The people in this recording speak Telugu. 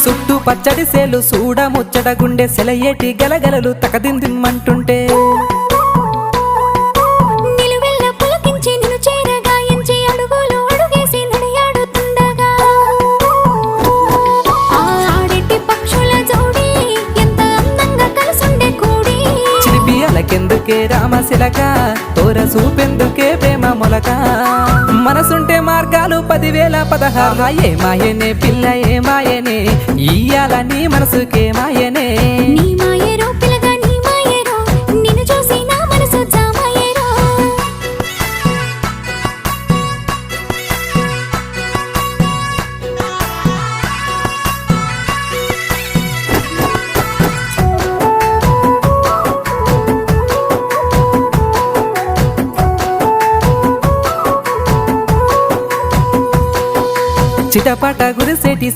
చుట్టూ పచ్చడి సేలు చూడ ముచ్చట గుండె సెలయేటి గలగలలు తకదిందిమ్మంటుంటే నిలువెల్ల పులకించి నిన్ను చేరగాయించి అడుగులు అడుగేసి నడియాడుతుండగా ఆడెట్టి పక్షుల జోడి ఎంత అందంగా కలుసుండే కూడి చిలిపి అలకెందుకే రామశిలక తోర చూపెందుకే ప్రేమ మొలక మనసుంటే మార్గాలు 10,016 ఏ మాయనే పిల్ల ఏ మాయనే ఇయ్యాల నీ మనసుకే మాయనే నీ మాయేరో పిల్లగా నీ మాయేరో నిన్ను చూసి నా మనసు జామాయేరో చిటపట గురిసేటి